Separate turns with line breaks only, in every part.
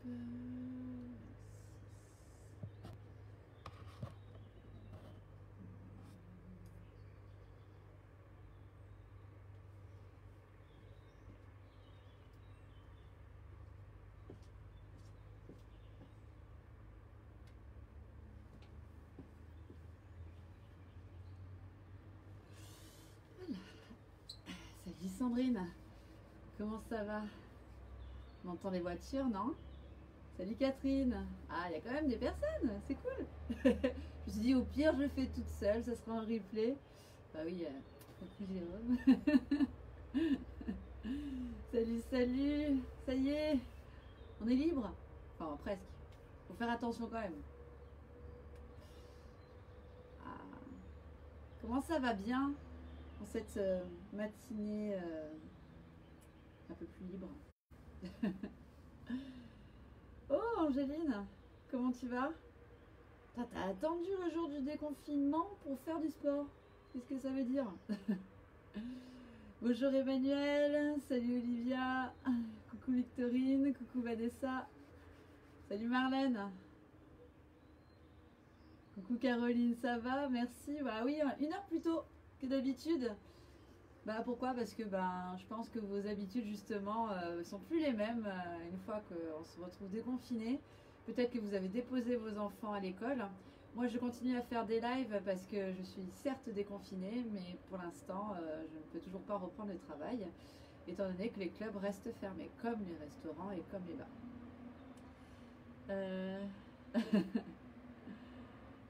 Salut Sandrine, comment ça va? On entend les voitures, non? Salut Catherine. Ah, il y a quand même des personnes, c'est cool. Je me suis dit au pire je le fais toute seule, ça sera un replay. Bah oui, Jérôme. Salut, salut, ça y est, on est libre. Enfin presque. Faut faire attention quand même. Ah. Comment ça va bien en cette matinée un peu plus libre? Oh Angéline, comment tu vas? T'as attendu le jour du déconfinement pour faire du sport? Qu'est-ce que ça veut dire? Bonjour Emmanuel, salut Olivia, coucou Victorine, coucou Vanessa, salut Marlène, coucou Caroline, ça va? Merci. Bah oui, 1 heure plus tôt que d'habitude. Bah pourquoi? Parce que je pense que vos habitudes justement sont plus les mêmes une fois qu'on se retrouve déconfiné. Peut-être que vous avez déposé vos enfants à l'école. Moi je continue à faire des lives parce que je suis certes déconfinée, mais pour l'instant je ne peux toujours pas reprendre le travail, étant donné que les clubs restent fermés, comme les restaurants et comme les bars.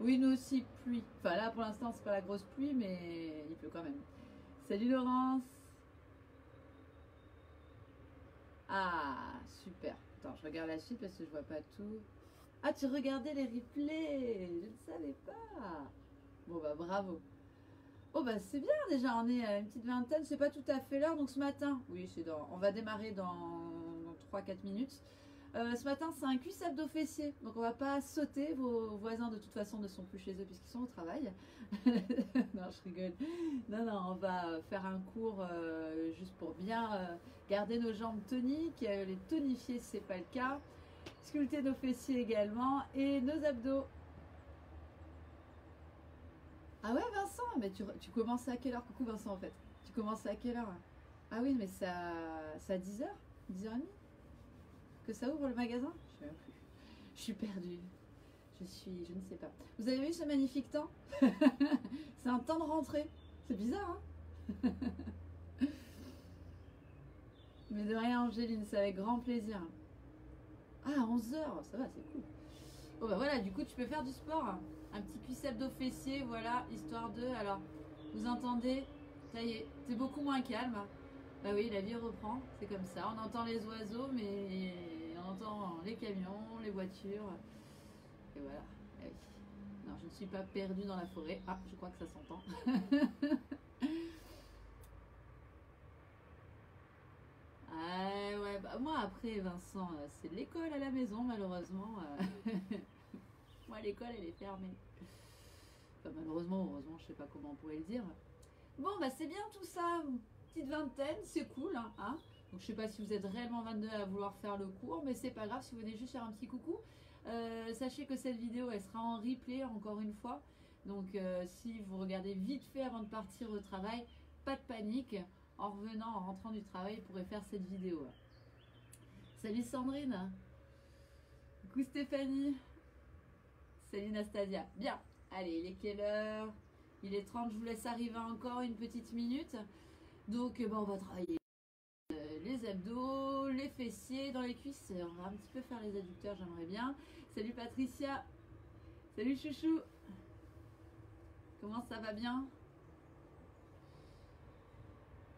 Oui, nous aussi, pluie. Enfin là pour l'instant c'est pas la grosse pluie, mais il pleut quand même. Salut Laurence. Ah, super. Attends, je regarde la suite parce que je vois pas tout. Ah, tu regardais les replays. Je ne savais pas. Bon, bah bravo. Oh, bah c'est bien déjà. On est à une petite vingtaine. C'est pas tout à fait l'heure. Donc ce matin, oui, on va démarrer dans 3-4 minutes. Ce matin, c'est un cuisse-abdos fessier. Donc on va pas sauter. Vos voisins, de toute façon, ne sont plus chez eux puisqu'ils sont au travail. Non, je rigole. Non, non, on va faire un cours juste pour bien garder nos jambes toniques, les tonifier si c'est pas le cas. Sculpter nos fessiers également et nos abdos. Ah ouais, Vincent, mais tu commences à quelle heure? Coucou Vincent, en fait. Tu commences à quelle heure? Ah oui, mais c'est à 10h, 10h30 que ça ouvre le magasin? Je sais même plus. Je suis perdue. Je ne sais pas. Vous avez vu ce magnifique temps? C'est un temps de rentrée. C'est bizarre, hein? Mais de rien, Angéline, c'est avec grand plaisir. Ah, 11h, ça va, c'est cool. Bon, bah voilà, du coup, tu peux faire du sport. Un petit cuisse-abdos fessier, voilà, histoire de. Alors, vous entendez? Ça y est, c'est beaucoup moins calme. Bah oui, la vie reprend, c'est comme ça. On entend les oiseaux, mais on entend les camions, les voitures. Et voilà. Ah oui. Non, je ne suis pas perdue dans la forêt. Ah, je crois que ça s'entend. Ah ouais, bah moi après, Vincent, c'est l'école à la maison, malheureusement. Moi, l'école, elle est fermée. Enfin, malheureusement, heureusement, je sais pas comment on pourrait le dire. Bon, bah c'est bien tout ça. Petite vingtaine, c'est cool, hein. Donc je sais pas si vous êtes réellement 22 à vouloir faire le cours, mais c'est pas grave si vous venez juste faire un petit coucou. Sachez que cette vidéo, elle sera en replay encore une fois. Donc si vous regardez vite fait avant de partir au travail, pas de panique. En revenant, en rentrant du travail, vous pourrez faire cette vidéo. Salut Sandrine. Coucou Stéphanie. Salut Nastasia. Bien. Allez, il est quelle heure? Il est 30, je vous laisse arriver encore une petite minute. Donc on va travailler les abdos, les fessiers, dans les cuisses. On va un petit peu faire les adducteurs, j'aimerais bien. Salut Patricia. Salut chouchou. Comment ça va bien?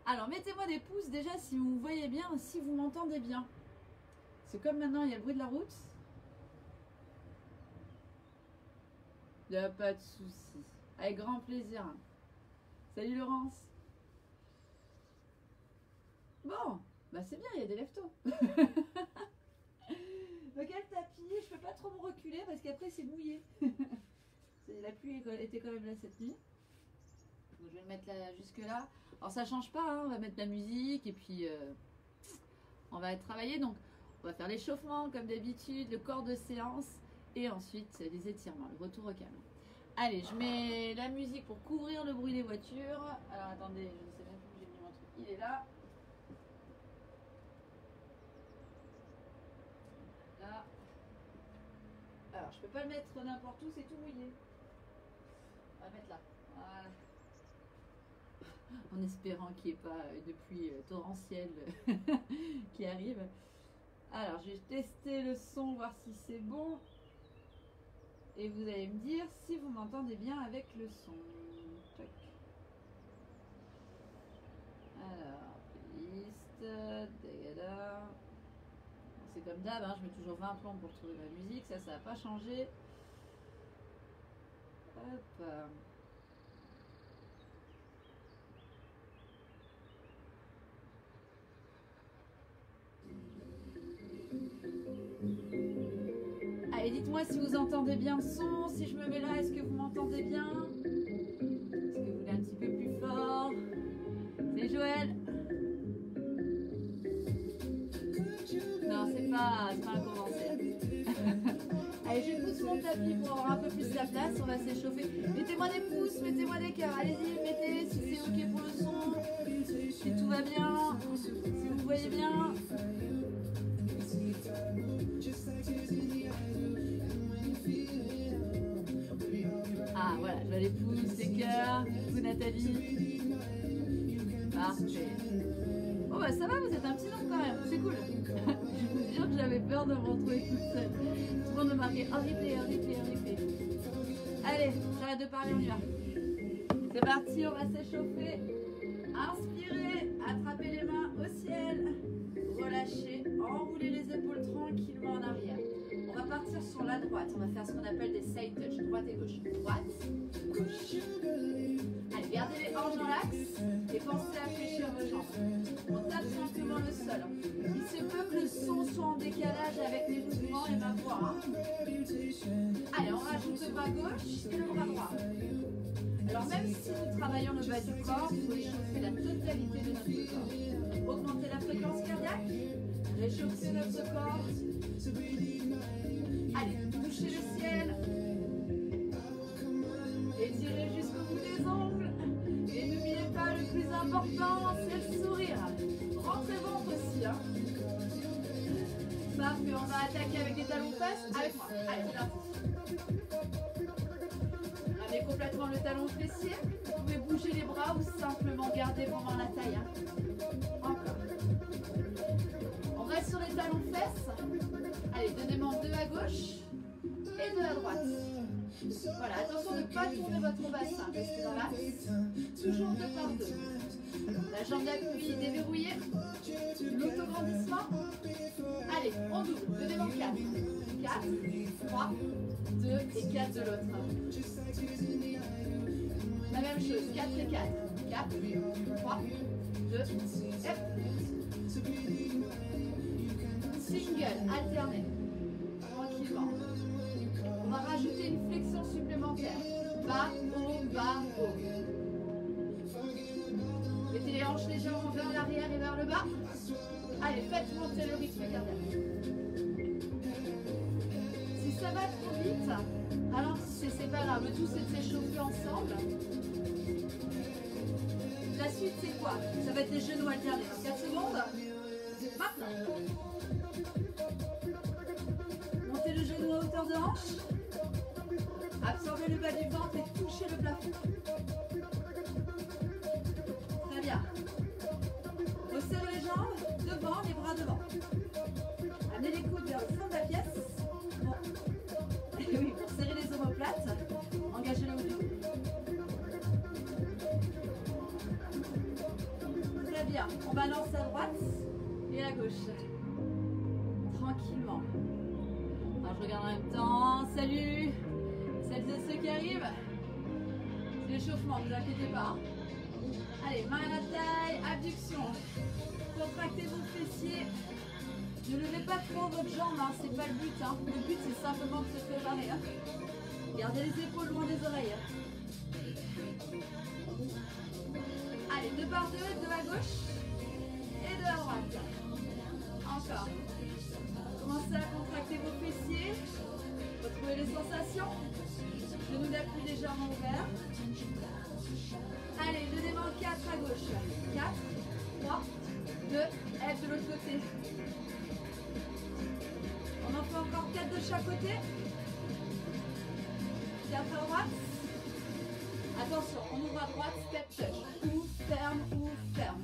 Alors mettez-moi des pouces déjà si vous me voyez bien, si vous m'entendez bien. C'est comme maintenant il y a le bruit de la route. Il n'y a pas de souci. Avec grand plaisir. Salut Laurence. Bon, bah c'est bien, il y a des lève-tôt. Donc elle tapis, je peux pas trop me reculer parce qu'après c'est mouillé. La pluie était quand même là cette nuit. Donc je vais le mettre là, jusque là. Alors ça change pas, hein, on va mettre la musique et puis on va travailler. Donc On va faire l'échauffement comme d'habitude, le corps de séance et ensuite les étirements, le retour au calme. Allez, je mets la musique pour couvrir le bruit des voitures. Alors attendez, je ne sais même plus où j'ai mis mon truc. Il est là. Là. Alors, je peux pas le mettre n'importe où, c'est tout mouillé. On va le mettre là. Voilà. En espérant qu'il n'y ait pas de pluie torrentielle qui arrive. Alors, je vais tester le son, voir si c'est bon. Et vous allez me dire si vous m'entendez bien avec le son. Tac. Alors, playlist, dégada. C'est comme d'hab, hein, je mets toujours 20 plombs pour trouver ma musique. Ça n'a pas changé. Hop. Allez, dites-moi si vous entendez bien le son. Si je me mets là, est-ce que vous m'entendez bien? Est-ce que vous voulez un petit peu plus fort? C'est Joël. Non, c'est pas un condensé. Allez, je pousse mon tapis pour avoir un peu plus de la place. On va s'échauffer. Mettez-moi des pouces, mettez-moi des cœurs. Allez-y, mettez si c'est ok pour le son. Si tout va bien. Si vous voyez bien. Ah voilà, je vois les pouces, les cœurs. Coucou Nathalie. Parfait. Oh bah ça va, vous êtes un petit nombre quand même, c'est cool. Je vous jure que j'avais peur de me retrouver toute seule. Tout le monde me marquait un replay. Allez, j'arrête de parler, on y va. C'est parti, on va s'échauffer. Inspirez, attrapez les mains au ciel. Relâchez, enroulez les épaules tranquillement en arrière. On va partir sur la droite, on va faire ce qu'on appelle des side touch, droite et gauche. Droite, gauche. Allez, gardez les hanches dans l'axe et pensez à fléchir vos jambes. On tape simplement le sol. Il se peut que le son soit en décalage avec les mouvements et ma voix. Hein. Allez, on rajoute le bras gauche et le bras droit. Alors même si nous travaillons le bas du corps, il faut échauffer la totalité de notre corps. Augmenter la fréquence cardiaque, réchauffer notre corps. Allez, touchez le ciel. Étirez jusqu'au bout des ongles. Et n'oubliez pas, le plus important, c'est le sourire. Rentrez ventre aussi. Hein. Parfait, on va attaquer avec des talons fesses. Avec moi. Allez, c'est parti. Ramenez complètement le talon fessier. Vous pouvez bouger les bras ou simplement garder vos mains à la taille. Hein. Encore. On reste sur les talons fesses. Allez, donnez-moi 2 à gauche et 2 à droite. Voilà, attention de ne pas tourner votre bassin. Restez dans l'axe. Toujours 2 par 2. La jambe d'appui déverrouillée. L'autograndissement. Allez, on double. Donnez-moi 4. 4, 3, 2 et 4 de l'autre. La même chose, 4 et 4. 4, 3, 2, et single, alterné. Tranquillement. On va rajouter une flexion supplémentaire. Bas, haut, bas, haut. Mettez les hanches légèrement vers l'arrière et vers le bas. Allez, faites monter le rythme cardiaque. Si ça va trop vite, ralentissez, c'est pas grave. Le tout, c'est de s'échauffer ensemble. La suite, c'est quoi? Ça va être les genoux alternés. 4 secondes. Maintenant. Montez le genou à hauteur de hanche. Absorbez le bas du ventre et touchez le plafond. Très bien. Resserrez les jambes devant, les bras devant. Amenez les coudes vers le fond de la pièce. Bon. Et oui, pour serrer les omoplates, engagez le haut du dos. Très bien. On balance à droite et à gauche. Tranquillement. Alors, je regarde en même temps. Salut! Celles et ceux qui arrivent. C'est l'échauffement, ne vous inquiétez pas. Allez, main à la taille, abduction. Contractez vos fessiers. Ne levez pas trop votre jambe, hein, c'est pas le but. Hein. Le but, c'est simplement de se préparer. Hein. Gardez les épaules loin des oreilles. Allez, 2 par 2, 2 à gauche et 2 à droite. Encore. légèrement ouvert. Allez, donnez-moi 4 à gauche. 4, 3, 2, F de l'autre côté. On en fait encore 4 de chaque côté. 4 à droite. Attention, on ouvre à droite, step touch. Ouvre, ferme, ouvre, ferme.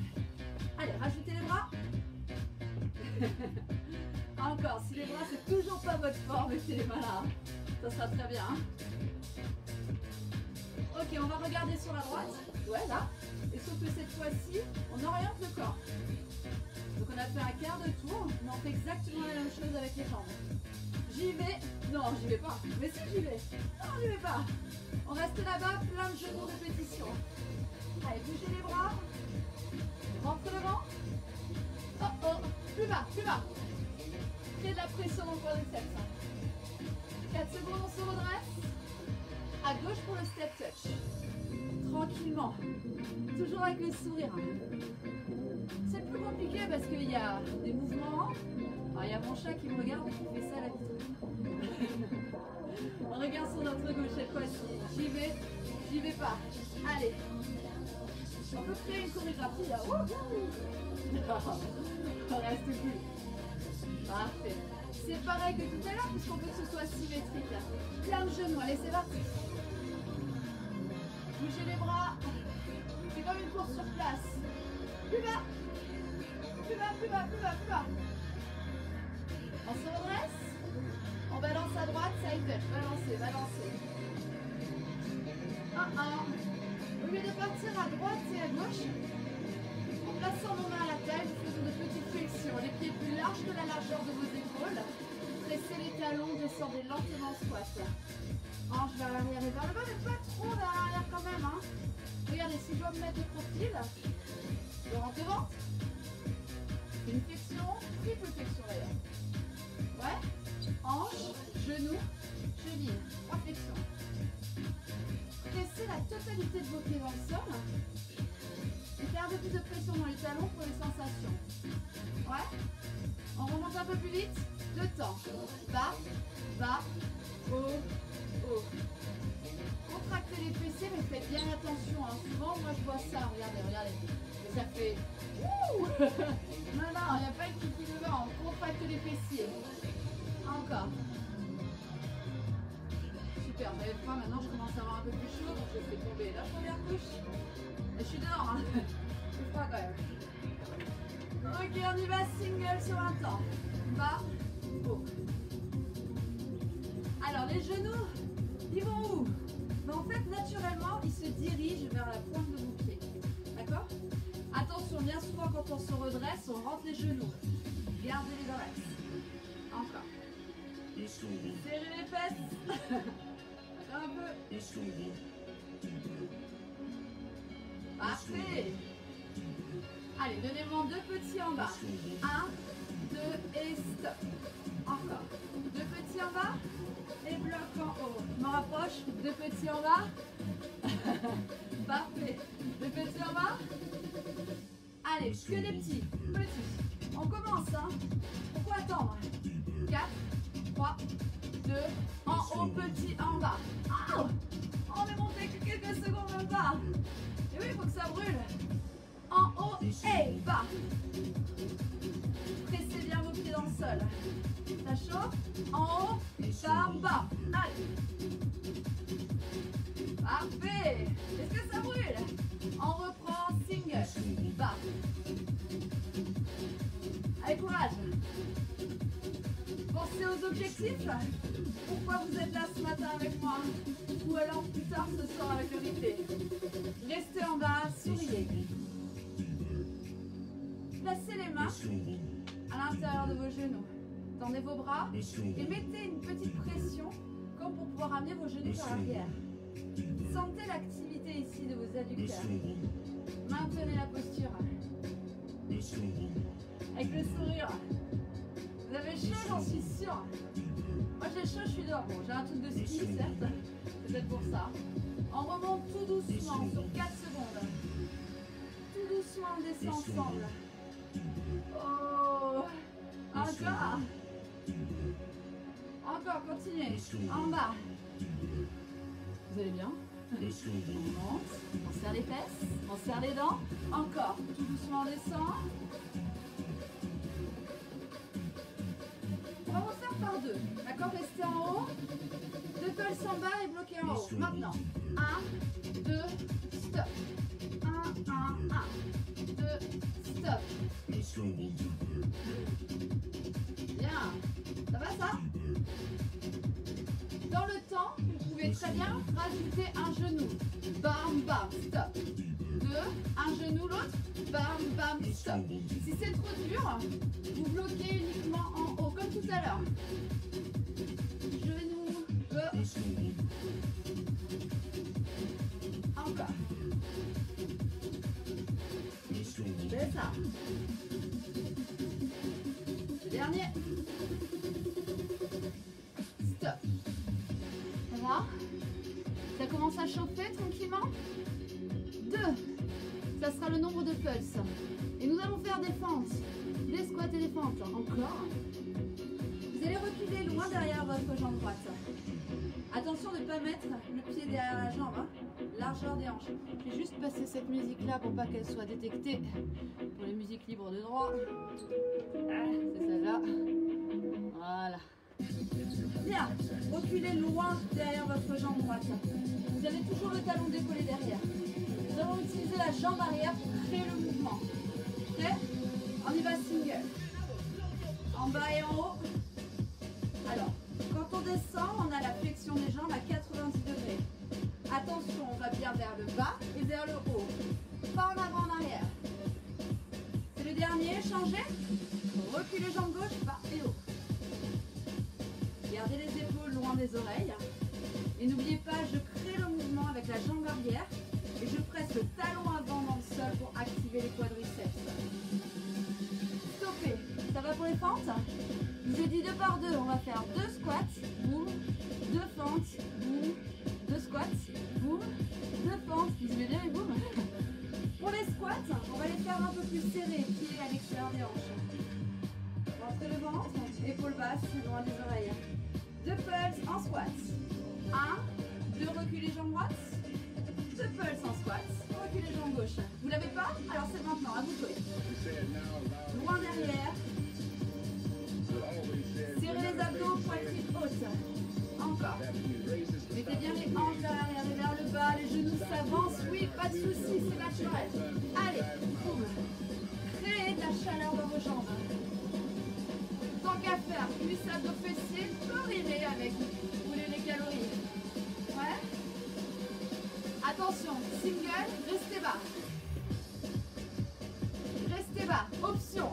Allez, rajoutez les bras. Encore, si les bras c'est toujours pas votre forme, mettez les mains là. Ça sera très bien. Ok, on va regarder sur la droite. Ouais, là. Et sauf que cette fois-ci, on oriente le corps. Donc on a fait un quart de tour, mais on fait exactement la même chose avec les jambes. J'y vais. Non, j'y vais pas. Mais si, j'y vais. Non, j'y vais pas. On reste là-bas, plein de genoux répétition. Allez, bougez les bras. Rentre devant. Oh, oh. Plus bas, plus bas. Créez de la pression dans le quadriceps. 4 secondes, on se redresse. À gauche pour le step touch. Tranquillement. Toujours avec le sourire. C'est plus compliqué parce qu'il y a des mouvements. Alors, il y a mon chat qui me regarde et qui fait ça à la vitrine. On regarde sur notre gauche cette fois-ci. J'y vais pas. Allez. On peut créer une chorégraphie là. On reste cool. Parfait. C'est pareil que tout à l'heure puisqu'on veut que ce soit symétrique. Plein de genoux. Allez, c'est parti. Bougez les bras. C'est comme une course sur place. Plus bas. Plus bas, plus bas, plus bas, plus bas. On se redresse. On balance à droite, side touch. Balancez, balancez. 1, 1. Au lieu de partir à droite et à gauche, en plaçant nos mains à la taille, nous faisons de petites flexions. Les pieds plus larges que la largeur de vos épaules. Pressez les talons, descendez lentement squat. Hanche vers l'arrière et vers le bas, mais pas trop vers l'arrière quand même. Hein. Regardez, si je dois me mettre de profil, je rentre devant. Une flexion, triple flexion d'ailleurs. Ouais. Hanche, genou, cheville. 3 flexions. Pressez la totalité de vos pieds dans le sol. Mettez un peu plus de pression dans les talons pour les sensations. Ouais. On remonte un peu plus vite. 2 temps. Bas, bas, haut, haut. Contractez les fessiers, mais faites bien attention. Hein. Souvent, moi je vois ça. Regardez, regardez. Et ça fait... Ouh. Non, non, il n'y a pas de kiki devant. On contracte les fessiers. Encore. Super, j'avais faim. Maintenant, je commence à avoir un peu plus chaud. Donc, je fais tomber la première couche. Et je suis dehors. Hein. C'est froid quand même. Ok, on y va. Single sur un temps. Bas, haut. Alors, les genoux, ils vont où? Ben, en fait, naturellement, ils se dirigent vers la pointe de vos pieds. D'accord? Attention, bien souvent, quand on se redresse, on rentre les genoux. Gardez-les dans l'axe. Encore. Serrez les fesses. Un peu. Parfait. Allez, donnez-moi 2 petits en bas. 1, 2 et stop. Encore. 2 petits en bas et bloc en haut. Je me rapproche. 2 petits en bas. Parfait. 2 petits en bas. Allez, que des petits. Petits. On commence, hein. Pourquoi attendre? 4, 3, 2, en haut, petit, en bas. Oh, on est monté que quelques secondes même pas. Et oui, il faut que ça brûle. En haut et bas. Pressez bien vos pieds dans le sol. Ça chauffe. En haut, bas, bas. Allez. Parfait. Est-ce que ça brûle? On reprend single. Bas. Allez, courage. Pensez aux objectifs. Pourquoi vous êtes là ce matin avec moi? Ou alors plus tard ce soir avec le replay. Restez en bas, souriez. Placez les mains à l'intérieur de vos genoux. Tendez vos bras et mettez une petite pression comme pour pouvoir amener vos genoux vers l'arrière. Sentez l'activité ici de vos adducteurs. Maintenez la posture. Avec le sourire. Vous avez chaud, j'en suis sûre. Moi j'ai chaud, je suis dehors. Bon, j'ai un truc de ski, certes. Peut-être pour ça. On remonte tout doucement sur 4 secondes. Tout doucement, on descend ensemble. Oh. Encore. Encore, continuez. En bas. Vous allez bien? On monte, on serre les fesses, on serre les dents. Encore, tout doucement on descend. On va refaire par deux. D'accord, restez en haut. Deux pulses en bas et bloquez en haut. Maintenant, 1, 2, stop. 1, 1, 2, stop. Bien. Ça va ça? Dans le temps, vous pouvez très bien rajouter un genou. Bam, bam, stop. Deux, un genou, l'autre. Bam, bam, stop. Si c'est trop dur, vous bloquez uniquement en haut, comme tout à l'heure. Genou, encore. C'est ça. Le dernier. Stop. Ça va? Ça commence à chauffer tranquillement. 2. Ça sera le nombre de pulses. Et nous allons faire des fentes. Des squats et des fentes. Encore. Vous allez reculer loin derrière votre jambe droite. Attention de ne pas mettre le pied derrière la jambe. Hein. Largeur des hanches. Je vais juste passer cette musique-là pour pas qu'elle soit détectée pour les musiques libres de droit. C'est celle-là. Voilà. Bien. Reculez loin derrière votre jambe droite. Vous avez toujours le talon décollé derrière. Nous allons utiliser la jambe arrière pour créer le mouvement. Prêt? On y va single. En bas et en haut. Alors, quand on descend, on a la flexion des jambes à 90 degrés. Attention, on va bien vers le bas et vers le haut. Pas en avant, en arrière. C'est le dernier, changez. Reculez jambe gauche, bas et haut. Gardez les épaules loin des oreilles. Et n'oubliez pas, je crée le mouvement avec la jambe arrière. Et je presse le talon avant dans le sol pour activer les quadriceps. Stoppez. Ça va pour les fentes? Je vous ai dit 2 par 2. On va faire 2 squats, boum, 2 fentes, boum, 2 squats, boum, 2 fentes. Vous aimez bien les boum? Pour les squats, on va les faire un peu plus serrés, pieds à l'extérieur des hanches. Rentrez le ventre, épaules basses, loin des oreilles. 2 pulses en squat. 1, 2, reculez jambe droite. 2 pulses en squat, reculez jambe gauche. Vous l'avez pas? Alors c'est maintenant, à vous de jouer. Loin derrière. Serrez les abdos, poitrine haute. Encore. Mettez bien les hanches vers l'arrière et vers le bas. Les genoux s'avancent. Oui, pas de soucis, c'est naturel. Allez, boum. Créez de la chaleur dans vos jambes. Tant qu'à faire, cuisse abdos fessiers, corrigez avec. Brûlez les calories. Ouais. Attention, single, restez bas. Restez bas. Option.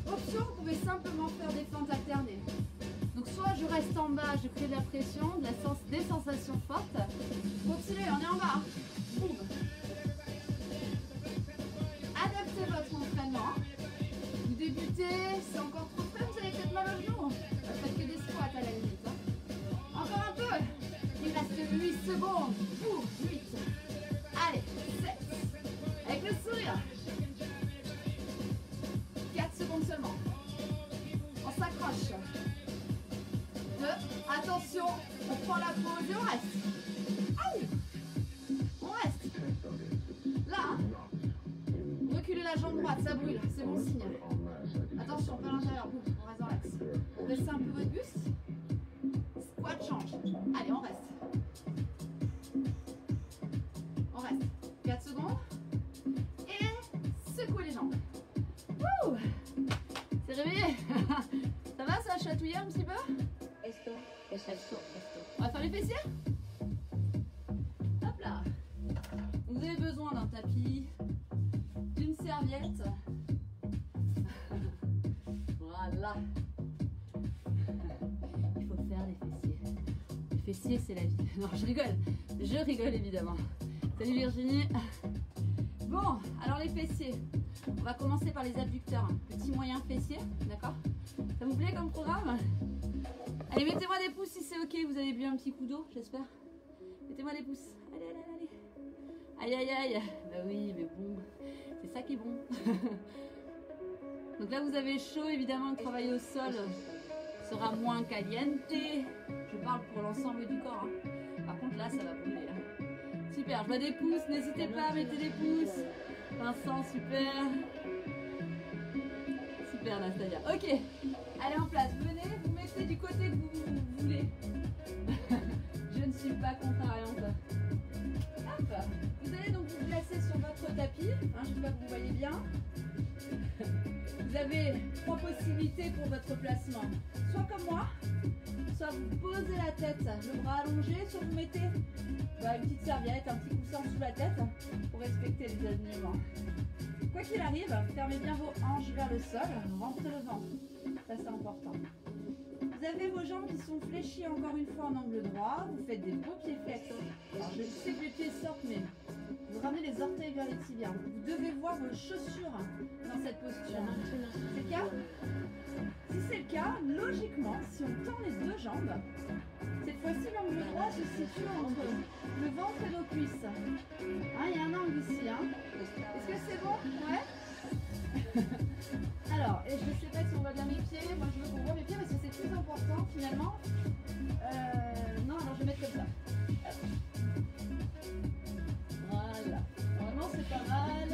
Option, vous pouvez simplement faire des fentes alternées. Donc soit je reste en bas, je crée de la pression, des sensations fortes. Continuez, on est en bas. Boum. Adaptez votre entraînement. Vous débutez, c'est encore trop frais, vous avez peut-être mal au genou. Faites que des squats à la limite. Hein. Encore un peu. Il reste 8 secondes. 8. Allez, 7. Avec le sourire. 4 secondes seulement. On s'accroche. 2. Attention, on prend la pause et on reste. Aïe. On reste. Là, hein. Reculez la jambe droite, ça brûle, c'est bon signe. Attention, pas à l'intérieur, on reste dans l'axe. Baissez un peu votre buste. Squat change. Allez, on reste. On reste. 4 secondes. Et secouez les jambes. Wouh! C'est réveillé. Ça va, ça a chatouillé un petit peu? On va faire les fessiers? Hop là. Vous avez besoin d'un tapis, d'une serviette. Voilà. Il faut faire les fessiers. Les fessiers, c'est la vie. Non, je rigole. Je rigole évidemment. Salut Virginie. Bon, alors les fessiers. On va commencer par les abducteurs. Petit moyen fessier, d'accord? Ça vous plaît comme programme? Allez, mettez-moi des pouces si c'est ok. Vous avez bu un petit coup d'eau, j'espère. Mettez-moi des pouces. Allez, allez, allez. Aïe, aïe, aïe. Bah oui, mais bon, c'est ça qui est bon. Donc là, vous avez chaud, évidemment, le travail au sol sera moins caliente. Je parle pour l'ensemble du corps. Hein. Par contre là, ça va brûler. Hein. Super, je vois des pouces, n'hésitez pas à mettre des pouces. Vincent, super. Super Nastasia. Ok, allez en place, venez, vous mettez du côté que vous voulez. Je ne suis pas contrariante. Hop. Vous allez donc vous placer sur votre tapis, hein, j'espère que vous voyez bien. Vous avez 3 possibilités pour votre placement. Soit comme moi, soit vous posez la tête, le bras allongé, soit vous mettez une petite serviette, un petit coussin sous la tête pour respecter les alignements. Quoi qu'il arrive, fermez bien vos hanches vers le sol, rentrez le ventre. Ça c'est important. Vous avez vos jambes qui sont fléchies encore une fois en angle droit, vous faites des beaux pieds flexes. Alors je sais que les pieds sortent, mais vous ramenez les orteils vers les tibias. Vous devez voir vos chaussures dans cette posture. C'est le cas? Si c'est le cas, logiquement, si on tend les deux jambes, cette fois-ci l'angle droit se situe entre le ventre et nos cuisses. Hein, il y a un angle ici. Hein. Est-ce que c'est bon? Ouais. Alors, et je ne sais pas si on voit bien mes pieds. Moi, je veux qu'on voit mes pieds parce que c'est plus important finalement. Non, alors je vais mettre comme ça. Hop. Voilà. Vraiment, c'est pas mal.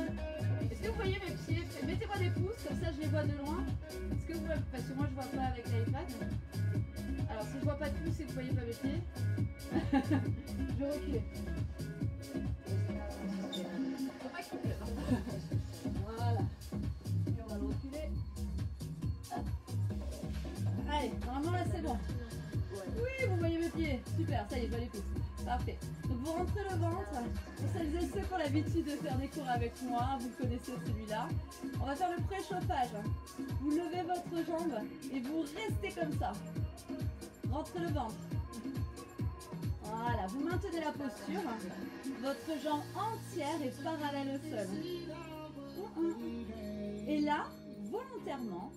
Est-ce que vous voyez mes pieds? Mettez-moi des pouces, comme ça je les vois de loin. Est-ce que vous voyez? Parce que moi, je vois pas avec l'iPad. Alors, si je vois pas de pouces et que vous voyez pas mes pieds, je vais reculer. Faut pas qu'il pleuve. Voilà. Et on va le reculer. Hop. Allez, normalement là c'est bon. Oui, vous voyez mes pieds. Super, ça y est, je vois les pouces. Parfait. Donc vous rentrez le ventre. Pour celles et ceux qui ont l'habitude de faire des cours avec moi, vous connaissez celui-là. On va faire le préchauffage. Vous levez votre jambe et vous restez comme ça. Rentrez le ventre. Voilà, vous maintenez la posture. Votre jambe entière est parallèle au sol. Et là, volontairement,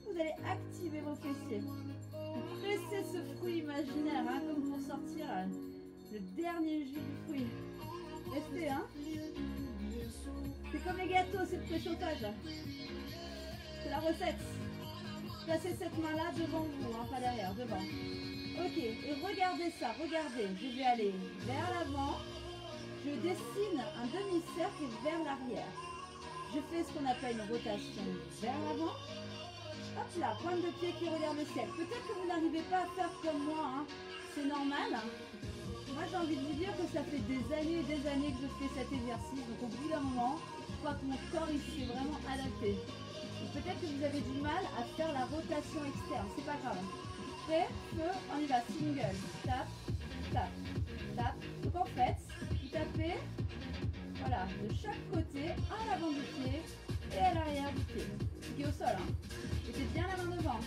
vous allez activer vos fessiers. Vous pressez ce fruit imaginaire, hein, comme pour sortir le dernier jus du fruit. Restez, hein. C'est comme les gâteaux, c'est le préchauffage. C'est la recette. Placez cette main-là devant vous, hein, pas derrière, devant. Ok, et regardez ça, regardez. Je vais aller vers l'avant. Je dessine un demi-cercle vers l'arrière. Je fais ce qu'on appelle une rotation vers l'avant. Hop là, pointe de pied qui regarde le ciel. Peut-être que vous n'arrivez pas à faire comme moi, hein. C'est normal. Moi j'ai envie de vous dire que ça fait des années et des années que je fais cet exercice. Donc au bout d'un moment, je crois que mon corps il s'est vraiment adapté. Peut-être que vous avez du mal à faire la rotation externe, c'est pas grave. Prêt, feu, on y va, single, tape, tape, tape. Donc en fait, vous tapez, voilà, de chaque côté, à l'avant du pied et à l'arrière du pied. Qui est au sol, hein. Mettez bien la main devant.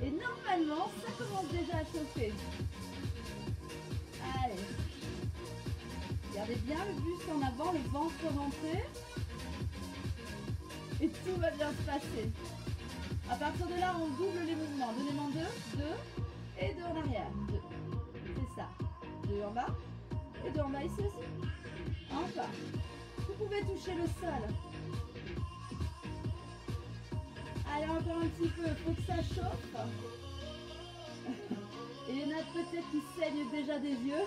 Et normalement, ça commence déjà à chauffer. Allez. Gardez bien le buste en avant, le ventre rentré. Et tout va bien se passer. À partir de là, on double les mouvements. Donnez-moi 2, 2 et 2 en arrière. 2. C'est ça. 2 en bas et 2 en bas ici aussi. En bas. Vous pouvez toucher le sol. Allez, encore un petit peu. Il faut que ça chauffe. Et il y en a peut-être qui saignent déjà des yeux.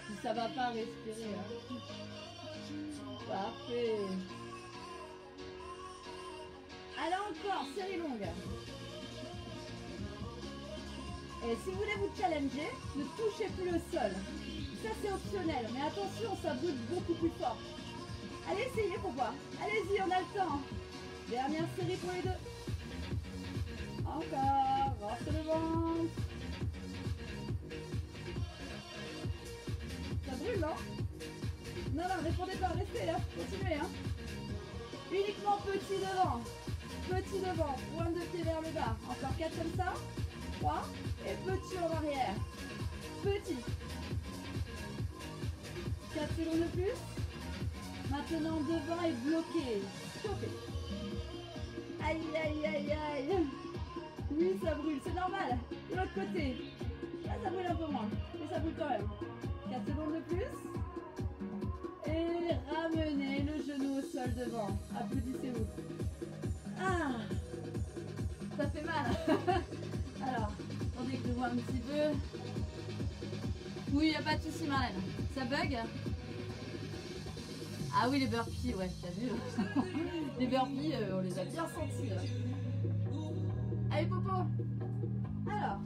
Si ça va pas, respirer. Hein. Parfait. Allez encore, série longue. Et si vous voulez vous challenger, ne touchez plus le sol. Ça c'est optionnel, mais attention, ça bouge beaucoup plus fort. Allez, essayez pour voir. Allez-y, on a le temps. Dernière série pour les deux. Encore, rentrez le ventre. Ça brûle, non? Non, non, répondez pas, restez là, continuez, hein. Uniquement petit devant. Petit devant, pointe de pied vers le bas. Encore 4 comme ça. 3. Et petit en arrière. Petit. 4 secondes de plus. Maintenant devant et bloqué. Chauffé. Aïe, aïe, aïe, aïe. Oui, ça brûle, c'est normal. De l'autre côté. Là, ça brûle un peu moins. Mais ça brûle quand même. 4 secondes de plus. Et ramenez le genou au sol devant. Applaudissez-vous. Ah, ça fait mal. Alors, attendez que je vois un petit peu. Oui, y a pas de soucis Marlène. Ça bug? Ah oui, les burpees, ouais, t'as vu. Les burpees, on les a bien sentis. Allez, Popo. Alors,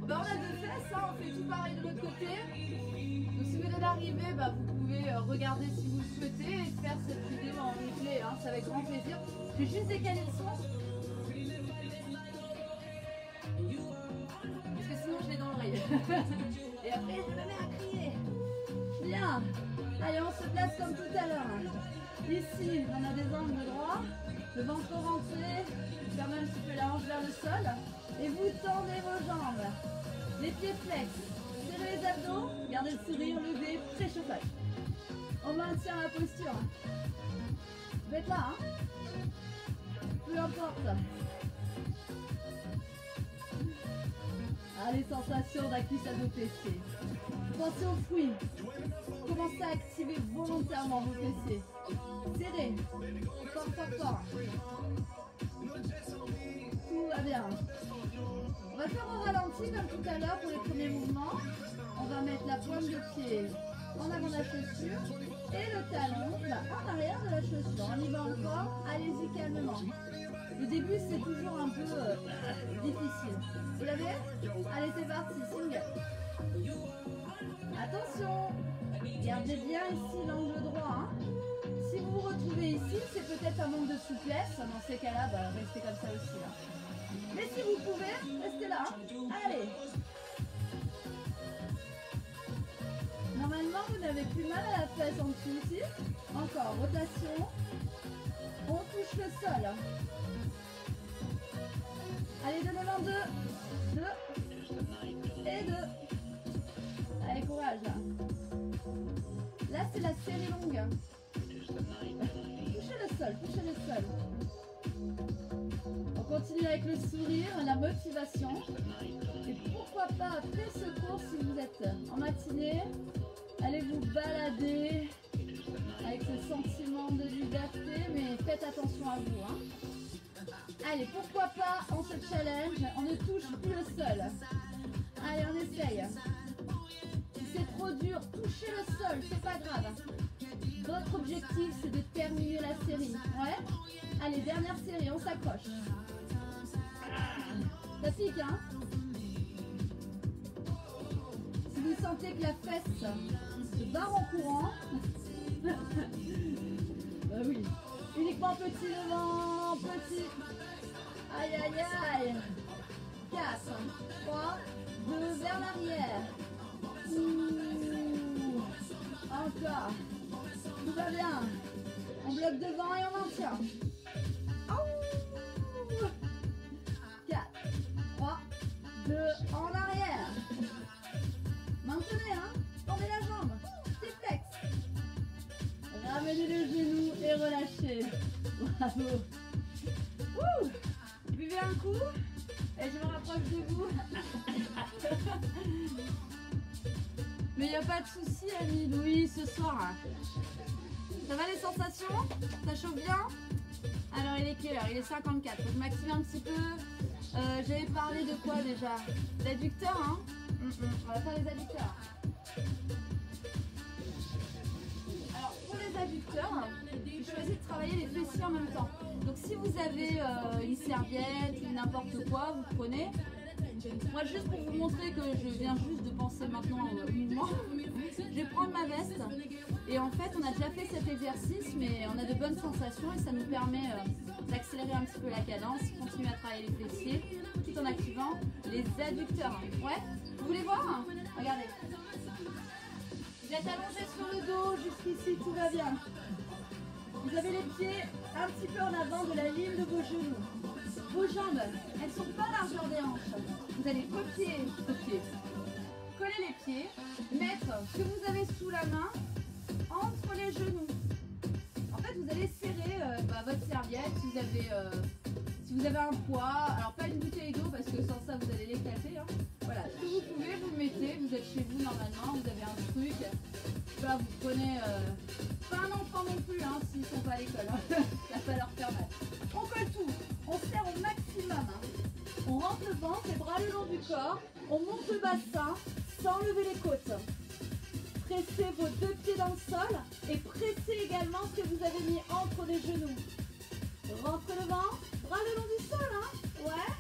ben, on a deux fesses, hein, on fait tout pareil de l'autre côté. Donc si vous venez d'arriver, bah, vous pouvez regarder si vous le souhaitez et faire cette vidéo en replay, hein, c'est avec grand plaisir. Je vais juste décaler le son. Parce que sinon je l'ai dans l'oreille. Et après je me mets à crier. Bien. Allez, on se place comme tout à l'heure. Ici, on a des angles droits, le ventre rentré, fermez un petit peu la hanche vers le sol. Et vous tendez vos jambes. Les pieds flex. Serrez les abdos, gardez le sourire, levez, préchauffage. On maintient la posture. Vous êtes là, hein? Peu importe. Ah, les sensations d'un cuisse à dos fessiers. Pensez aux fruits. Commencez à activer volontairement vos fessiers. Serrez. Fort, fort, fort. Tout va bien. On va faire au ralenti comme tout à l'heure pour les premiers mouvements. On va mettre la pointe de pied en avant de la chaussure et le talon en arrière de la chaussure. On y va encore. Allez-y calmement. Le début c'est toujours un peu difficile. Vous l'avez? Allez, c'est parti. Single. Attention. Gardez bien ici l'angle droit. Hein. Si vous vous retrouvez ici, c'est peut-être un manque de souplesse. Dans ces cas-là, bah, restez comme ça aussi. Là. Mais si vous pouvez, restez là. Hein. Allez. Normalement, vous n'avez plus mal à la fesse en dessous ici. Encore, rotation. On touche le sol. Allez, de nouveau en deux. Deux. Et deux. Allez, courage. Là, c'est la série longue. Touchez le sol, touchez le sol. On continue avec le sourire, la motivation. Et pourquoi pas, après ce cours, si vous êtes en matinée, allez vous balader avec ce sentiment de liberté, mais faites attention à vous. Hein. Allez, pourquoi pas, on se challenge, on ne touche plus le sol. Allez, on essaye. Si c'est trop dur, touchez le sol, c'est pas grave. Votre objectif, c'est de terminer la série. Ouais? Allez, dernière série, on s'accroche. Ça pique, hein? Si vous sentez que la fesse se barre en courant, oui. Uniquement petit devant, petit. Aïe, aïe, aïe. 4, 3, 2, vers l'arrière. Encore. Tout va bien. On bloque devant et on maintient. 4, 3, 2, en arrière. Maintenez, hein. Tendez la jambe. Petit flex. Ramenez le genou et relâchez. Bravo. Ouh. Buvez un coup. Et je me rapproche de vous. Mais il n'y a pas de souci, Amine. Oui, ce soir. Ça va les sensations? Ça chauffe bien? Alors, il est quelle heure? Il est 54. Faut que je m'active un petit peu. J'avais parlé de quoi déjà? D'adducteurs, hein? On va faire les adducteurs. Alors, pour les adducteurs, j'ai choisi de travailler les fessiers en même temps. Donc, si vous avez une serviette ou n'importe quoi, vous prenez. Moi, juste pour vous montrer que je viens juste de penser maintenant au mouvement, je vais prendre ma veste. Et en fait, on a déjà fait cet exercice, mais on a de bonnes sensations et ça nous permet d'accélérer un petit peu la cadence, continuer à travailler les fessiers, tout en activant les adducteurs. Ouais? Vous voulez voir? Regardez. Vous êtes allongé sur le dos, jusqu'ici, tout va bien. Vous avez les pieds un petit peu en avant de la ligne de vos genoux. Vos jambes, elles ne sont pas largeur des hanches. Vous allez copier, coller les pieds, mettre ce que vous avez sous la main entre les genoux. En fait, vous allez serrer votre serviette si vous avez un poids. Alors, pas une bouteille d'eau parce que sans ça, vous allez l'éclater. Hein. Voilà, ce que vous pouvez, vous le mettez. Vous êtes chez vous normalement, vous avez un truc. Là, vous prenez pas un enfant non plus, hein, s'ils ne sont pas à l'école. Hein. Ça va pas leur faire mal. On colle tout. On serre au maximum. Hein. On rentre le ventre, les bras le long du corps. On monte le bassin sans lever les côtes. Pressez vos deux pieds dans le sol et pressez également ce que vous avez mis entre les genoux. Rentrez le ventre, bras le long du sol, hein. Ouais.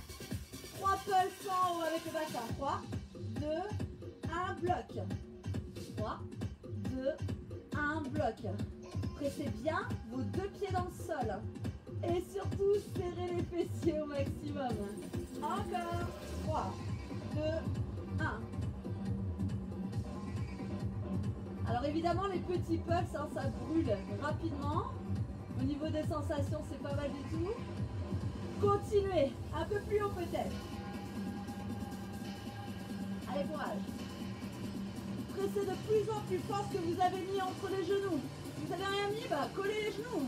3 pulses en haut avec le bassin. 3, 2, 1, bloc. 3, 2, 1, bloc. Pressez bien vos deux pieds dans le sol. Et surtout, serrez les fessiers au maximum. Encore. 3, 2, 1. Alors évidemment, les petits pulses, hein, ça brûle rapidement. Au niveau des sensations, c'est pas mal du tout. Continuez. Un peu plus haut peut-être. Allez, courage. Pressez de plus en plus fort ce que vous avez mis entre les genoux. Si vous n'avez rien mis, bah collez les genoux.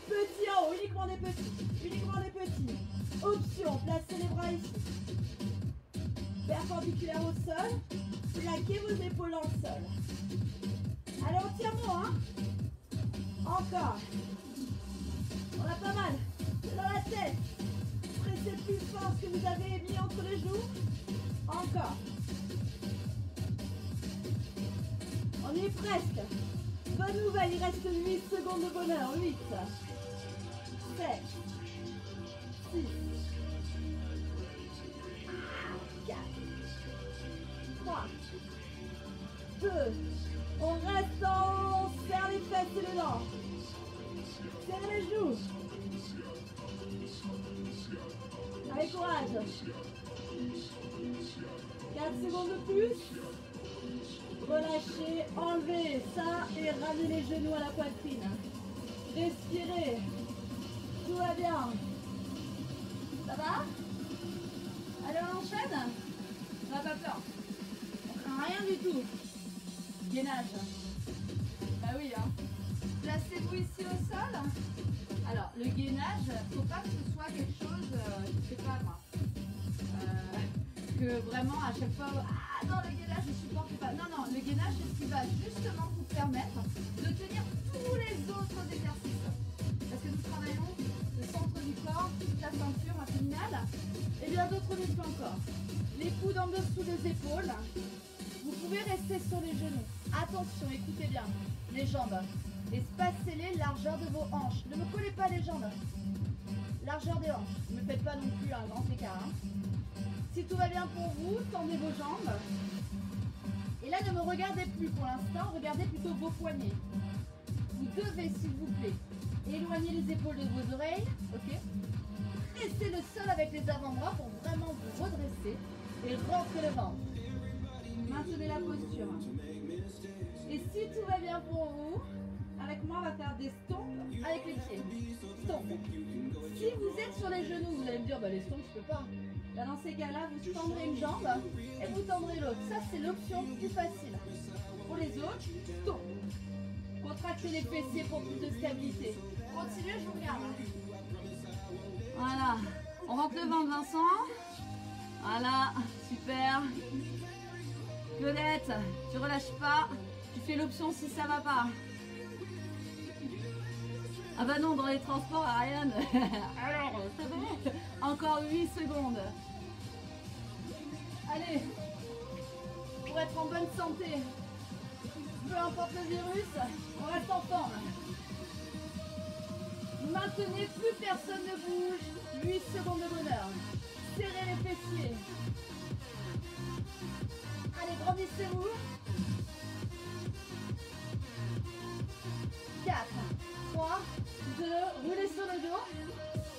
Petits en haut, uniquement des petits. Uniquement des petits. Option, placez les bras ici. Perpendiculaire au sol. Plaquez vos épaules dans le sol. Allez, on tire bon, hein. Encore. On a pas mal. C'est dans la tête. Pressez plus fort ce que vous avez mis entre les genoux. Encore. On y est presque. Bonne nouvelle, il reste 8 secondes de bonheur. 8, 7, 6, 4, 3, 2, on reste en haut, on serre les fesses et les dents. Serrez les genoux. Allez, courage. 4 secondes de plus. Relâchez, enlevez ça et ramenez les genoux à la poitrine. Respirez. Tout va bien. Ça va? Allez, on enchaîne? On n'a pas peur. On craint rien du tout. Gainage. Bah oui, hein. Placez-vous ici au sol. Alors, le gainage, faut pas que ce soit quelque chose, je sais pas moi, que vraiment à chaque fois, ah non, le gainage, je supporte pas. Non, non, le gainage, c'est ce qui va justement vous permettre de tenir tous les autres exercices. Parce que nous travaillons le centre du corps, toute la ceinture abdominale, et bien d'autres muscles encore. Les coudes en dessous des épaules. Vous pouvez rester sur les genoux. Attention, écoutez bien. Les jambes. Espacez-les, largeur de vos hanches. Ne me collez pas les jambes. Largeur des hanches. Ne me faites pas non plus un grand écart. Hein. Si tout va bien pour vous, tendez vos jambes. Et là, ne me regardez plus pour l'instant. Regardez plutôt vos poignets. Vous devez, s'il vous plaît, éloigner les épaules de vos oreilles. Ok. Restez le sol avec les avant-bras pour vraiment vous redresser. Et rentrez le ventre. Maintenez la posture. Et si tout va bien pour vous, avec moi, on va faire des stompes avec les pieds. Stompes. Si vous êtes sur les genoux, vous allez me dire, bah, les stompes, je peux pas. Là, dans ces cas-là, vous tendrez une jambe et vous tendrez l'autre. Ça, c'est l'option plus facile. Pour les autres, stompes. Contractez les fessiers pour plus de stabilité. Continuez, je vous regarde. Voilà. On rentre le ventre, Vincent. Voilà, super. Claudette, tu relâches pas. Tu fais l'option si ça va pas. Ah bah non, dans les transports, Ariane. Alors, c'est bon. Encore 8 secondes. Allez. Pour être en bonne santé, peu importe le virus, on reste en forme. Maintenez, plus personne ne bouge. 8 secondes de bonheur. Serrez les fessiers. Allez, grandissez-vous. 4, 3, 2, roulez sur le dos.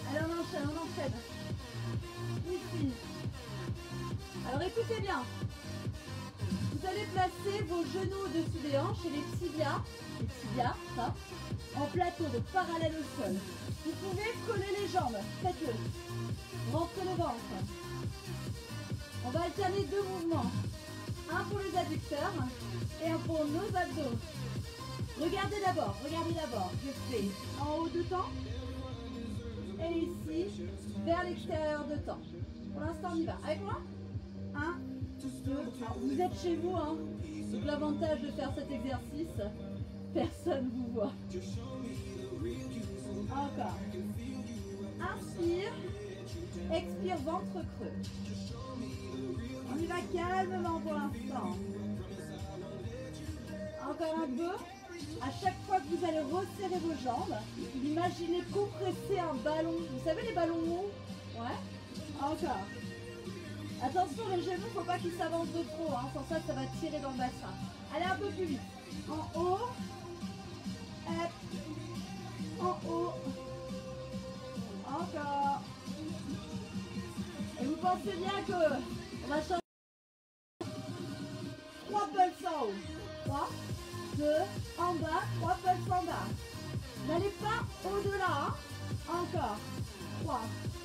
Allez, on enchaîne, on enchaîne. Ici. Alors écoutez bien. Vous allez placer vos genoux au-dessus des hanches et les tibias, ça, en plateau, de parallèle au sol. Vous pouvez coller les jambes, faites-le. Rentrez le ventre. On va alterner deux mouvements. Un pour les adducteurs et un pour nos abdos. Regardez d'abord. Je fais en haut de temps et ici vers l'extérieur de temps. Pour l'instant, on y va. Avec moi. 1, 2. Alors, vous êtes chez vous, hein. Donc l'avantage de faire cet exercice, personne ne vous voit. Encore. Inspire. Expire, ventre creux.
On y va calmement pour l'instant. Encore un peu. À chaque fois que vous allez resserrer vos jambes, imaginez compresser un ballon. Vous savez les ballons mous? Ouais. Encore. Attention, les genoux, faut pas qu'ils s'avancent de trop. Hein. Sans ça, ça va tirer dans le bassin. Allez, un peu plus vite. En haut. Hop. En haut. Encore. Et vous pensez bien que on va changer 3 pulses en haut. 3, 2, en bas, 3 pulses en bas. N'allez pas au-delà. Hein. Encore. 3.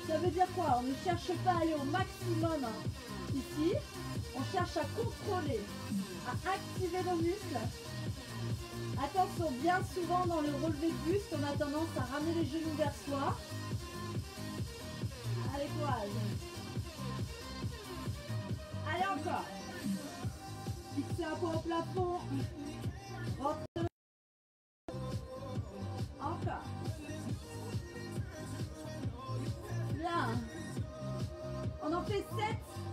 Ça veut dire quoi? On ne cherche pas à aller au maximum ici. On cherche à contrôler, à activer nos muscles. Attention, bien souvent dans le relevé de buste, on a tendance à ramener les genoux vers soi. Allez, courage. Allez, encore. Fixez un peu au plafond. Rentrez. Encore. Bien. On en fait 7.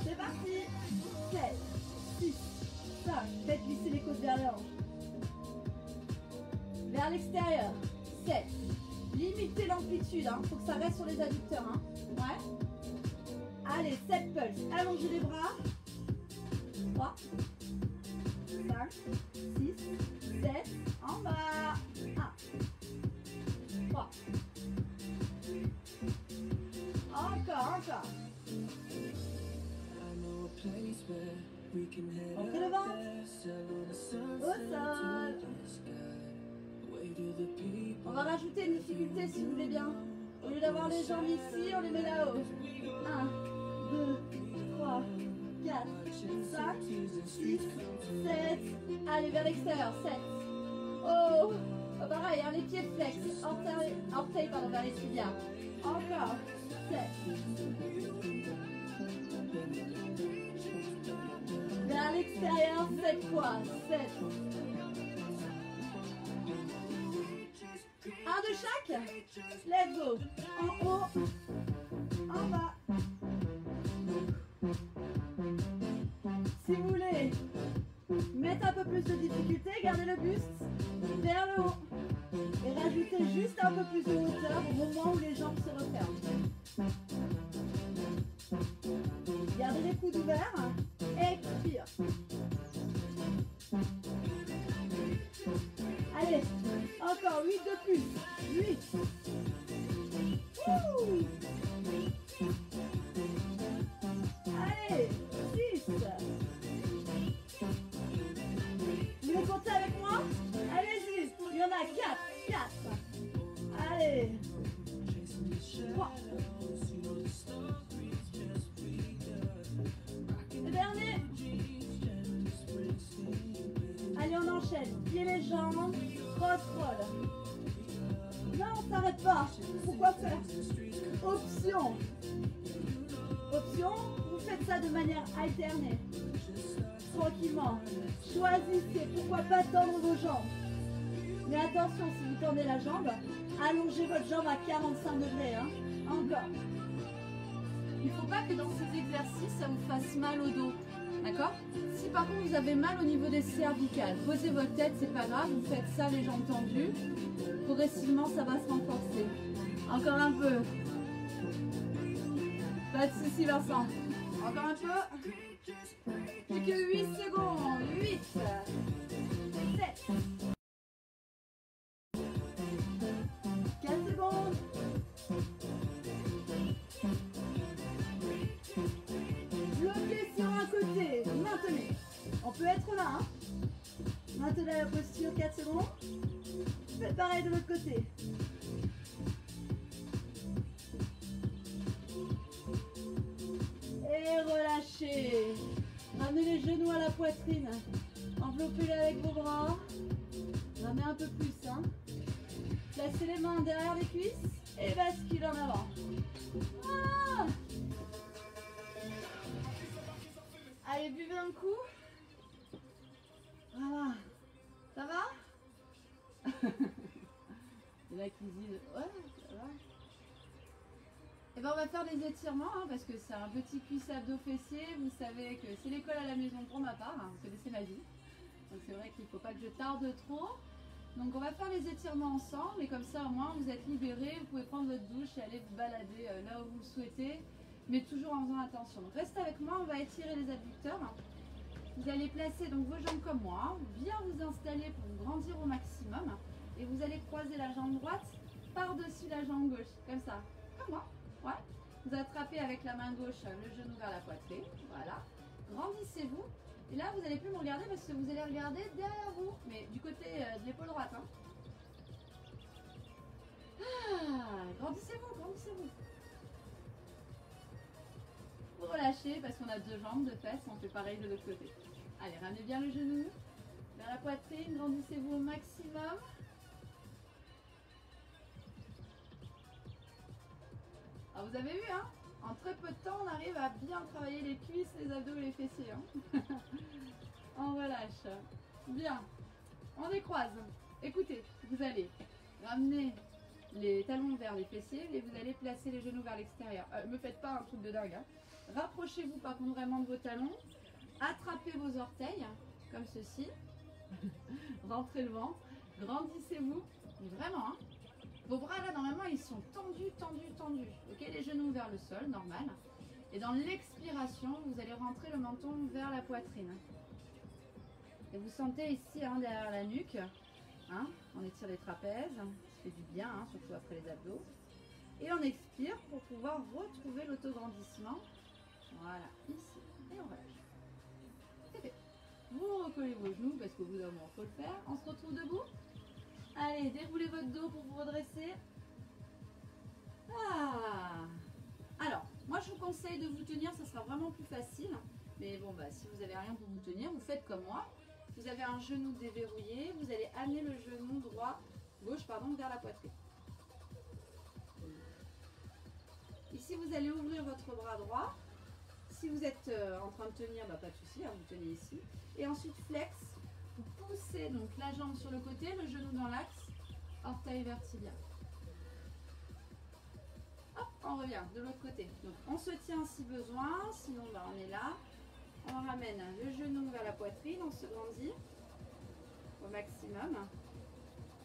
C'est parti. 7, 6, 5. Faites glisser les côtes vers les hanches. Vers l'extérieur. 7. Limitez l'amplitude. Faut que ça reste sur les adducteurs. Hein. Ouais. Allez, 7 pulses. Allongez les bras. 3, 5, 6, 7. En bas. 1, 3. Encore. Rentrez le ventre. Au sol. On va rajouter une difficulté si vous voulez bien. Au lieu d'avoir les jambes ici, on les met là-haut. 1, 2, 3, 4, 5, 6, 7. Allez, vers l'extérieur. 7. Oh, pareil, hein, les pieds flex. Orteil, pardon, vers les tibias. Encore. 7. Vers l'extérieur, 7 fois. 7. Un de chaque. Let's go. En haut. En bas. Si vous voulez mettre un peu plus de difficulté, gardez le buste vers le haut. Et rajoutez juste un peu plus de hauteur au moment où les jambes se referment. Gardez les coudes ouverts. Expire. Allez, encore 8 de plus. 8. Ouh. Allez, 6. Vous voulez compter avec moi? Allez-y, il y en a 4. 4. Allez. 3. Le dernier. Allez, on enchaîne. Pieds les jambes. Cross-roll. Non, on ne s'arrête pas. Pourquoi faire? Option. Option, vous faites ça de manière alternée. Tranquillement. Choisissez. Pourquoi pas tendre vos jambes. Mais attention, si vous tendez la jambe, allongez votre jambe à 45 degrés. Hein. Encore. Il ne faut pas que dans ces exercices, ça vous fasse mal au dos. D'accord? Si par contre vous avez mal au niveau des cervicales, posez votre tête, c'est pas grave, vous faites ça les jambes tendues. Progressivement, ça va se renforcer. Encore un peu. Pas de soucis, Vincent. Encore un peu. Plus que 8 secondes. 8, 7, 4 secondes. Bloquez sur un côté. Maintenez. On peut être là. Hein. Maintenez la posture 4 secondes. Faites pareil de l'autre côté. Et relâchez. Ramenez les genoux à la poitrine. Enveloppez-les avec vos bras. Ramenez un peu plus. Hein. Placez les mains derrière les cuisses et basculez en avant. Ah, allez, buvez un coup. Voilà. Ça va? La cuisine. Ouais, ça va.
Et ben on va faire des étirements hein, parce que c'est un petit cuisse abdos fessier. Vous savez que c'est l'école à la maison pour ma part, hein, vous connaissez ma vie. Donc c'est vrai qu'il ne faut pas que je tarde trop. Donc on va faire les étirements ensemble et comme ça au moins vous êtes libérés, vous pouvez prendre votre douche et aller vous balader là où vous le souhaitez, mais toujours en faisant attention. Donc restez avec moi, on va étirer les abducteurs. Vous allez placer donc vos jambes comme moi, bien vous installer pour grandir au maximum et vous allez croiser la jambe droite par-dessus la jambe gauche, comme ça, comme moi. Ouais. Vous attrapez avec la main gauche le genou vers la poitrine, voilà. Grandissez-vous. Et là, vous n'allez plus me regarder parce que vous allez regarder derrière vous, mais du côté de l'épaule droite. Hein. Ah, grandissez-vous, grandissez-vous. Vous relâchez parce qu'on a deux jambes, deux fesses, on fait pareil de l'autre côté. Allez, ramenez bien le genou vers la poitrine, grandissez-vous au maximum. Alors vous avez vu, hein, en très peu de temps, on arrive à bien travailler les cuisses, les abdos et les fessiers. Hein. On relâche. Bien. On décroise. Écoutez, vous allez ramener les talons vers les fessiers et vous allez placer les genoux vers l'extérieur. Ne me faites pas un truc de dingue. Hein. Rapprochez-vous par contre vraiment de vos talons. Attrapez vos orteils, comme ceci. Rentrez le ventre. Grandissez-vous. Vraiment, hein. Vos bras là, normalement, ils sont tendus, tendus, tendus. Ok, les genoux vers le sol, normal. Et dans l'expiration, vous allez rentrer le menton vers la poitrine. Et vous sentez ici, hein, derrière la nuque, hein, on étire les trapèzes, ça fait du bien, hein, surtout après les abdos. Et on expire pour pouvoir retrouver l'autograndissement. Voilà, ici. Et on relâche. C'est fait. Vous recollez vos genoux parce qu'au bout d'un moment, il faut le faire. On se retrouve debout. Allez, déroulez votre dos pour vous redresser. Ah. Alors, moi je vous conseille de vous tenir, ça sera vraiment plus facile. Mais bon, bah, si vous n'avez rien pour vous tenir, vous faites comme moi. Vous avez un genou déverrouillé, vous allez amener le genou gauche vers la poitrine. Ici, vous allez ouvrir votre bras droit. Si vous êtes en train de tenir, bah, pas de souci, hein, vous tenez ici. Et ensuite, flex. Vous poussez donc la jambe sur le côté, le genou dans l'axe, orteil vers tibia. Hop, on revient de l'autre côté. Donc on se tient si besoin, sinon bah, on est là. On ramène le genou vers la poitrine, on se grandit au maximum.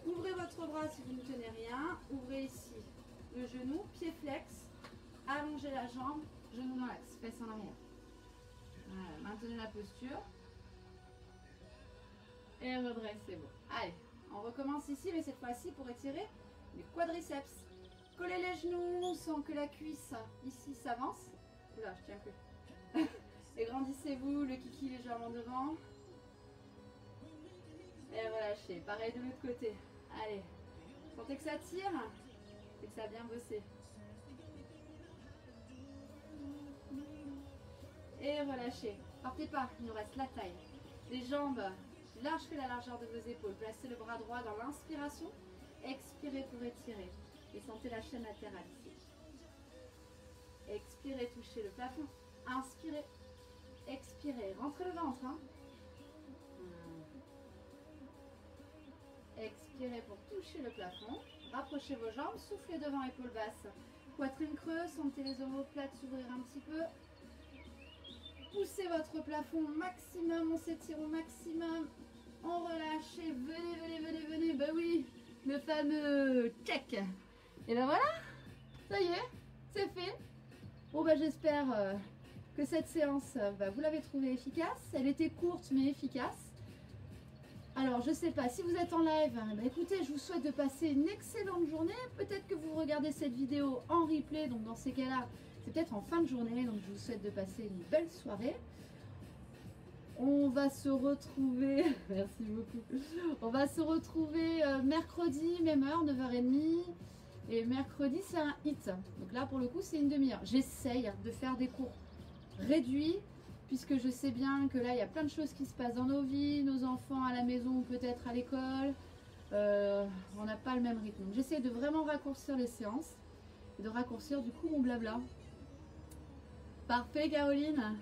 Ouvrez votre bras si vous ne tenez rien. Ouvrez ici le genou, pied flex, allongez la jambe, genou dans l'axe, fesse en arrière. Voilà, maintenez la posture. Et redressez-vous. Allez, on recommence ici, mais cette fois-ci pour étirer les quadriceps. Collez les genoux sans que la cuisse ici s'avance. Oula, je tiens plus. Et grandissez-vous, le kiki légèrement devant. Et relâchez. Pareil de l'autre côté. Allez. Sentez que ça tire et que ça a bien bossé. Et relâchez. Partez pas, il nous reste la taille. Les jambes larges que la largeur de vos épaules. Placez le bras droit dans l'inspiration. Expirez pour étirer. Et sentez la chaîne latérale ici. Expirez, touchez le plafond. Inspirez. Expirez. Rentrez le ventre. Hein. Expirez pour toucher le plafond. Rapprochez vos jambes. Soufflez devant, épaule basse. Poitrine creuse. Sentez les omoplates s'ouvrir un petit peu. Poussez votre plafond au maximum. On s'étire au maximum. On relâche. Et venez, venez, venez, venez. Ben oui, le fameux check. Et ben voilà. Ça y est, c'est fait. Bon bah j'espère que cette séance, vous l'avez trouvée efficace. Elle était courte mais efficace. Alors je sais pas, si vous êtes en live, écoutez, je vous souhaite de passer une excellente journée. Peut-être que vous regardez cette vidéo en replay, donc dans ces cas-là, c'est peut-être en fin de journée. Donc je vous souhaite de passer une belle soirée. On va se retrouver, merci beaucoup. On va se retrouver mercredi, même heure, 9h30. Et mercredi, c'est un hit. Donc là, pour le coup, c'est une demi-heure. J'essaye de faire des cours réduits, puisque je sais bien que là, il y a plein de choses qui se passent dans nos vies, nos enfants à la maison ou peut-être à l'école. On n'a pas le même rythme. Donc j'essaie de vraiment raccourcir les séances et de raccourcir du coup mon blabla. Parfait, Caroline.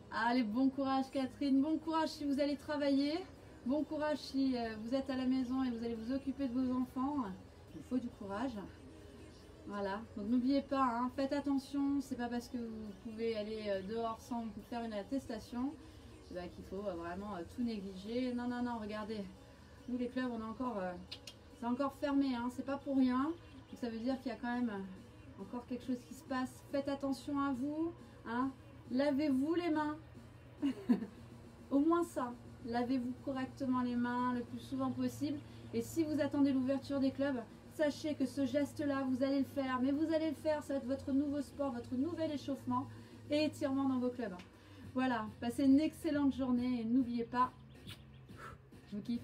Allez, bon courage, Catherine. Bon courage si vous allez travailler. Bon courage si vous êtes à la maison et vous allez vous occuper de vos enfants. Il faut du courage. Voilà, donc n'oubliez pas, hein, faites attention, c'est pas parce que vous pouvez aller dehors sans faire une attestation qu'il faut vraiment tout négliger. Non, non, non, regardez, nous les clubs, on est encore, c'est encore fermé, hein, c'est pas pour rien. Donc ça veut dire qu'il y a quand même encore quelque chose qui se passe. Faites attention à vous, hein, lavez-vous les mains, au moins ça, lavez-vous correctement les mains le plus souvent possible. Et si vous attendez l'ouverture des clubs, sachez que ce geste-là, vous allez le faire, mais vous allez le faire, ça va être votre nouveau sport, votre nouvel échauffement et étirement dans vos clubs. Voilà, passez une excellente journée et n'oubliez pas, je vous kiffe.